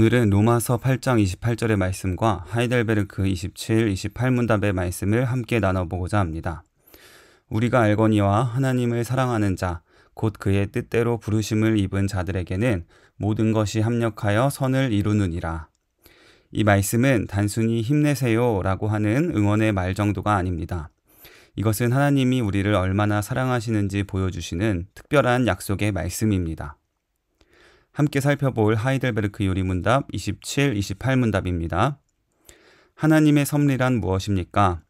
오늘은 로마서 8장 28절의 말씀과 하이델베르크 27, 28문답의 말씀을 함께 나눠보고자 합니다. 우리가 알거니와 하나님을 사랑하는 자, 곧 그의 뜻대로 부르심을 입은 자들에게는 모든 것이 합력하여 선을 이루느니라. 이 말씀은 단순히 힘내세요 라고 하는 응원의 말 정도가 아닙니다. 이것은 하나님이 우리를 얼마나 사랑하시는지 보여주시는 특별한 약속의 말씀입니다. 함께 살펴볼 하이델베르크 요리문답 27, 28문답입니다. 하나님의 섭리란 무엇입니까?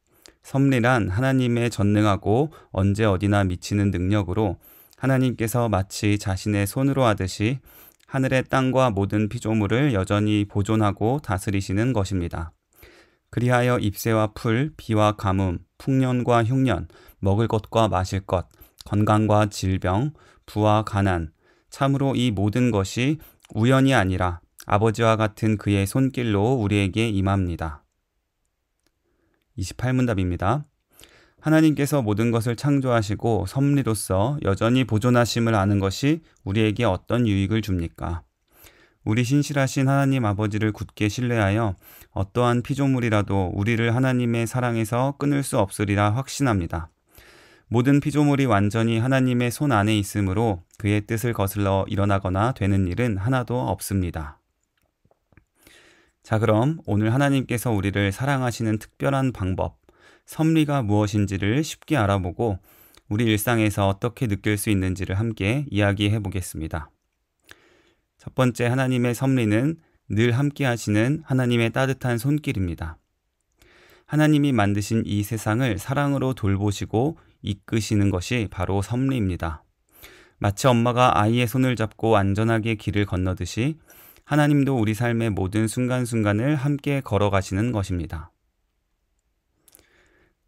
섭리란 하나님의 전능하고 언제 어디나 미치는 능력으로 하나님께서 마치 자신의 손으로 하듯이 하늘의 땅과 모든 피조물을 여전히 보존하고 다스리시는 것입니다. 그리하여 잎새와 풀, 비와 가뭄, 풍년과 흉년, 먹을 것과 마실 것, 건강과 질병, 부와 가난, 참으로 이 모든 것이 우연이 아니라 아버지와 같은 그의 손길로 우리에게 임합니다. 28문답입니다. 하나님께서 모든 것을 창조하시고 섭리로서 여전히 보존하심을 아는 것이 우리에게 어떤 유익을 줍니까? 우리 신실하신 하나님 아버지를 굳게 신뢰하여 어떠한 피조물이라도 우리를 하나님의 사랑에서 끊을 수 없으리라 확신합니다. 모든 피조물이 완전히 하나님의 손 안에 있으므로 그의 뜻을 거슬러 일어나거나 되는 일은 하나도 없습니다. 자, 그럼 오늘 하나님께서 우리를 사랑하시는 특별한 방법, 섭리가 무엇인지를 쉽게 알아보고 우리 일상에서 어떻게 느낄 수 있는지를 함께 이야기해 보겠습니다. 첫 번째, 하나님의 섭리는 늘 함께 하시는 하나님의 따뜻한 손길입니다. 하나님이 만드신 이 세상을 사랑으로 돌보시고 이끄시는 것이 바로 섭리입니다. 마치 엄마가 아이의 손을 잡고 안전하게 길을 건너듯이 하나님도 우리 삶의 모든 순간순간을 함께 걸어가시는 것입니다.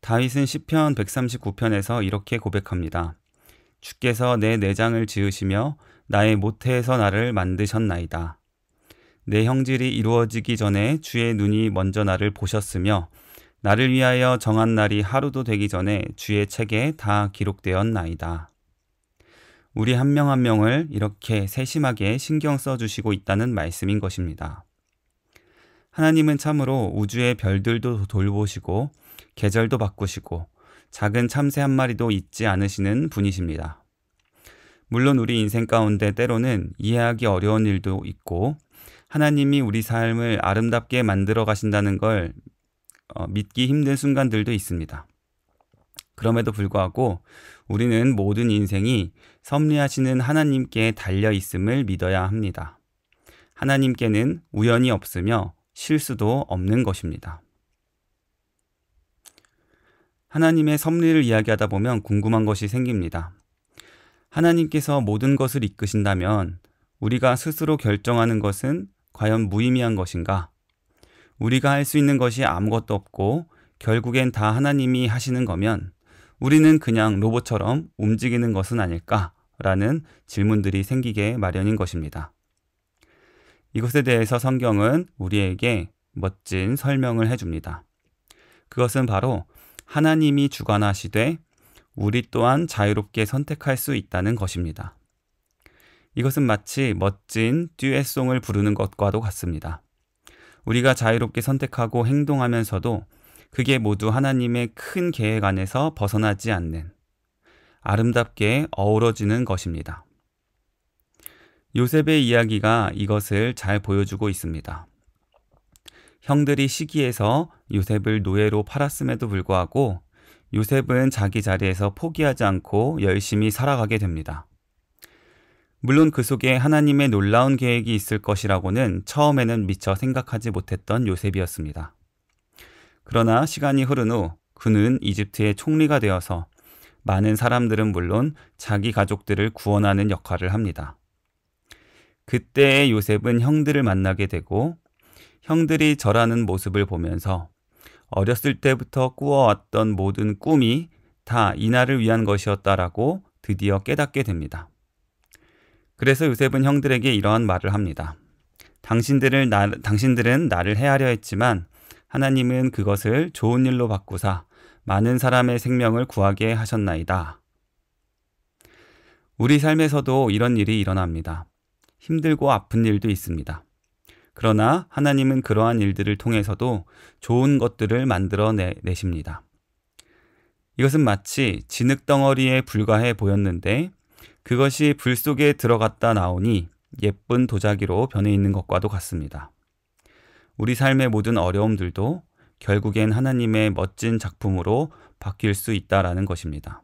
다윗은 시편 139편에서 이렇게 고백합니다. 주께서 내 내장을 지으시며 나의 모태에서 나를 만드셨나이다. 내 형질이 이루어지기 전에 주의 눈이 먼저 나를 보셨으며 나를 위하여 정한 날이 하루도 되기 전에 주의 책에 다 기록되었나이다. 우리 한 명 한 명을 이렇게 세심하게 신경 써주시고 있다는 말씀인 것입니다. 하나님은 참으로 우주의 별들도 돌보시고 계절도 바꾸시고 작은 참새 한 마리도 잊지 않으시는 분이십니다. 물론 우리 인생 가운데 때로는 이해하기 어려운 일도 있고 하나님이 우리 삶을 아름답게 만들어 가신다는 걸 믿기 힘든 순간들도 있습니다. 그럼에도 불구하고 우리는 모든 인생이 섭리하시는 하나님께 달려 있음을 믿어야 합니다. 하나님께는 우연이 없으며 실수도 없는 것입니다. 하나님의 섭리를 이야기하다 보면 궁금한 것이 생깁니다. 하나님께서 모든 것을 이끄신다면 우리가 스스로 결정하는 것은 과연 무의미한 것인가? 우리가 할 수 있는 것이 아무것도 없고 결국엔 다 하나님이 하시는 거면 우리는 그냥 로봇처럼 움직이는 것은 아닐까라는 질문들이 생기게 마련인 것입니다. 이것에 대해서 성경은 우리에게 멋진 설명을 해줍니다. 그것은 바로 하나님이 주관하시되 우리 또한 자유롭게 선택할 수 있다는 것입니다. 이것은 마치 멋진 듀엣송을 부르는 것과도 같습니다. 우리가 자유롭게 선택하고 행동하면서도 그게 모두 하나님의 큰 계획 안에서 벗어나지 않는 아름답게 어우러지는 것입니다. 요셉의 이야기가 이것을 잘 보여주고 있습니다. 형들이 시기해서 요셉을 노예로 팔았음에도 불구하고 요셉은 자기 자리에서 포기하지 않고 열심히 살아가게 됩니다. 물론 그 속에 하나님의 놀라운 계획이 있을 것이라고는 처음에는 미처 생각하지 못했던 요셉이었습니다. 그러나 시간이 흐른 후 그는 이집트의 총리가 되어서 많은 사람들은 물론 자기 가족들을 구원하는 역할을 합니다. 그때의 요셉은 형들을 만나게 되고 형들이 절하는 모습을 보면서 어렸을 때부터 꾸어왔던 모든 꿈이 다 이날을 위한 것이었다라고 드디어 깨닫게 됩니다. 그래서 요셉은 형들에게 이러한 말을 합니다. 당신들은 나를 해하려 했지만 하나님은 그것을 좋은 일로 바꾸사 많은 사람의 생명을 구하게 하셨나이다. 우리 삶에서도 이런 일이 일어납니다. 힘들고 아픈 일도 있습니다. 그러나 하나님은 그러한 일들을 통해서도 좋은 것들을 만들어내십니다. 이것은 마치 진흙덩어리에 불과해 보였는데 그것이 불 속에 들어갔다 나오니 예쁜 도자기로 변해 있는 것과도 같습니다. 우리 삶의 모든 어려움들도 결국엔 하나님의 멋진 작품으로 바뀔 수 있다라는 것입니다.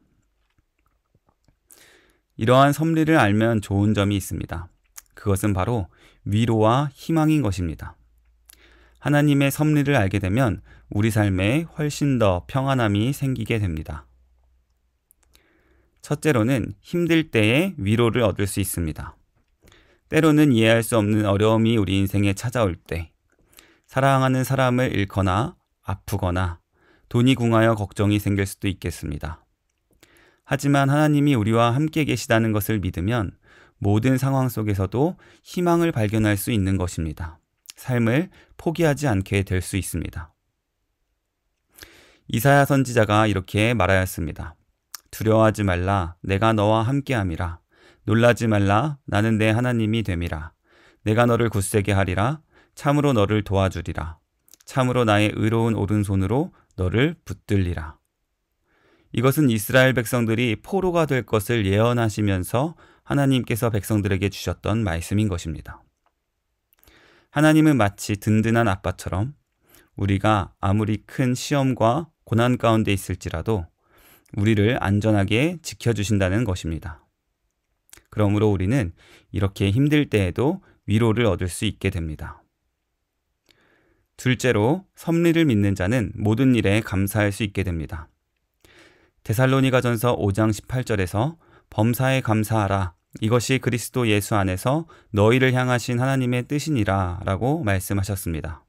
이러한 섭리를 알면 좋은 점이 있습니다. 그것은 바로 위로와 희망인 것입니다. 하나님의 섭리를 알게 되면 우리 삶에 훨씬 더 평안함이 생기게 됩니다. 첫째로는 힘들 때에 위로를 얻을 수 있습니다. 때로는 이해할 수 없는 어려움이 우리 인생에 찾아올 때, 사랑하는 사람을 잃거나 아프거나 돈이 궁하여 걱정이 생길 수도 있겠습니다. 하지만 하나님이 우리와 함께 계시다는 것을 믿으면 모든 상황 속에서도 희망을 발견할 수 있는 것입니다. 삶을 포기하지 않게 될 수 있습니다. 이사야 선지자가 이렇게 말하였습니다. 두려워하지 말라, 내가 너와 함께함이라. 놀라지 말라, 나는 내 하나님이 됨이라. 내가 너를 굳세게 하리라. 참으로 너를 도와주리라. 참으로 나의 의로운 오른손으로 너를 붙들리라. 이것은 이스라엘 백성들이 포로가 될 것을 예언하시면서 하나님께서 백성들에게 주셨던 말씀인 것입니다. 하나님은 마치 든든한 아빠처럼 우리가 아무리 큰 시험과 고난 가운데 있을지라도 우리를 안전하게 지켜주신다는 것입니다. 그러므로 우리는 이렇게 힘들 때에도 위로를 얻을 수 있게 됩니다. 둘째로, 섭리를 믿는 자는 모든 일에 감사할 수 있게 됩니다. 데살로니가전서 5장 18절에서 범사에 감사하라. 이것이 그리스도 예수 안에서 너희를 향하신 하나님의 뜻이니라 라고 말씀하셨습니다.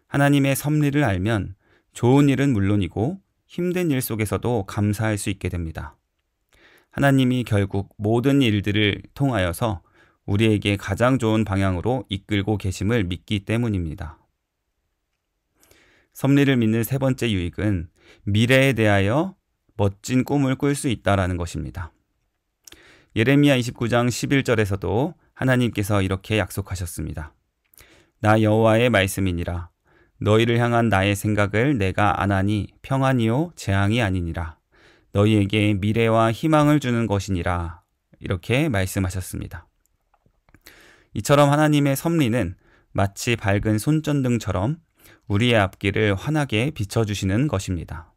하나님의 섭리를 알면 좋은 일은 물론이고 힘든 일 속에서도 감사할 수 있게 됩니다. 하나님이 결국 모든 일들을 통하여서 우리에게 가장 좋은 방향으로 이끌고 계심을 믿기 때문입니다. 섭리를 믿는 세 번째 유익은 미래에 대하여 멋진 꿈을 꿀 수 있다는 것입니다. 예레미야 29장 11절에서도 하나님께서 이렇게 약속하셨습니다. 나 여호와의 말씀이니라. 너희를 향한 나의 생각을 내가 아나니 평안이요 재앙이 아니니라. 너희에게 미래와 희망을 주는 것이니라. 이렇게 말씀하셨습니다. 이처럼 하나님의 섭리는 마치 밝은 손전등처럼 우리의 앞길을 환하게 비춰주시는 것입니다.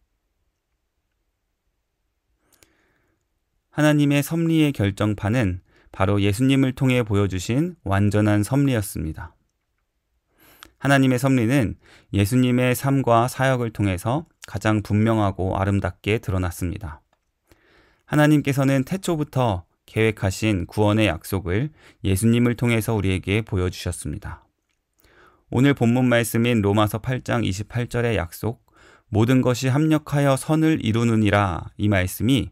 하나님의 섭리의 결정판은 바로 예수님을 통해 보여주신 완전한 섭리였습니다. 하나님의 섭리는 예수님의 삶과 사역을 통해서 가장 분명하고 아름답게 드러났습니다. 하나님께서는 태초부터 계획하신 구원의 약속을 예수님을 통해서 우리에게 보여주셨습니다. 오늘 본문 말씀인 로마서 8장 28절의 약속, 모든 것이 합력하여 선을 이루느니라, 이 말씀이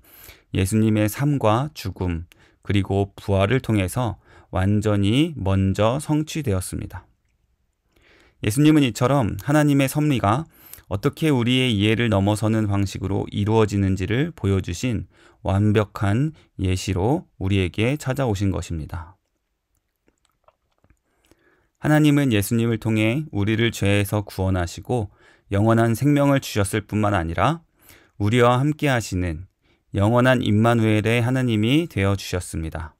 예수님의 삶과 죽음 그리고 부활을 통해서 완전히 먼저 성취되었습니다. 예수님은 이처럼 하나님의 섭리가 어떻게 우리의 이해를 넘어서는 방식으로 이루어지는지를 보여주신 완벽한 예시로 우리에게 찾아오신 것입니다. 하나님은 예수님을 통해 우리를 죄에서 구원하시고 영원한 생명을 주셨을 뿐만 아니라 우리와 함께 하시는 영원한 임마누엘의 하나님이 되어 주셨습니다.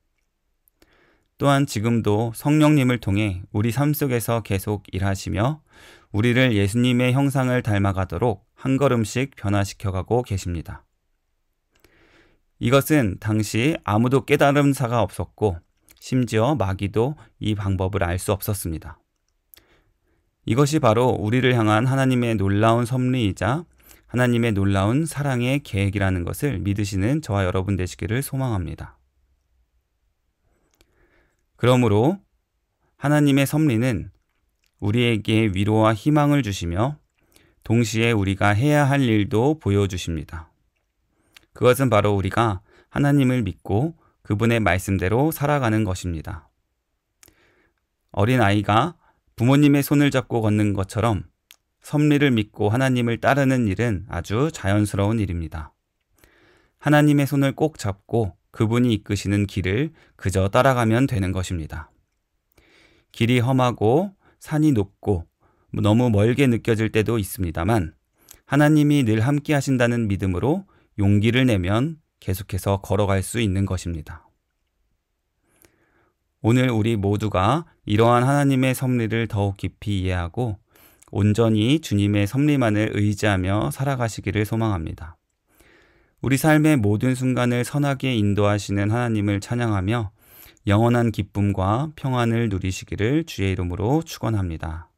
또한 지금도 성령님을 통해 우리 삶 속에서 계속 일하시며 우리를 예수님의 형상을 닮아가도록 한 걸음씩 변화시켜가고 계십니다. 이것은 당시 아무도 깨달음사가 없었고 심지어 마귀도 이 방법을 알 수 없었습니다. 이것이 바로 우리를 향한 하나님의 놀라운 섭리이자 하나님의 놀라운 사랑의 계획이라는 것을 믿으시는 저와 여러분 되시기를 소망합니다. 그러므로 하나님의 섭리는 우리에게 위로와 희망을 주시며 동시에 우리가 해야 할 일도 보여주십니다. 그것은 바로 우리가 하나님을 믿고 그분의 말씀대로 살아가는 것입니다. 어린아이가 부모님의 손을 잡고 걷는 것처럼 섭리를 믿고 하나님을 따르는 일은 아주 자연스러운 일입니다. 하나님의 손을 꼭 잡고 그분이 이끄시는 길을 그저 따라가면 되는 것입니다. 길이 험하고 산이 높고 너무 멀게 느껴질 때도 있습니다만 하나님이 늘 함께 하신다는 믿음으로 용기를 내면 계속해서 걸어갈 수 있는 것입니다. 오늘 우리 모두가 이러한 하나님의 섭리를 더욱 깊이 이해하고 온전히 주님의 섭리만을 의지하며 살아가시기를 소망합니다. 우리 삶의 모든 순간을 선하게 인도하시는 하나님을 찬양하며 영원한 기쁨과 평안을 누리시기를 주의 이름으로 축원합니다.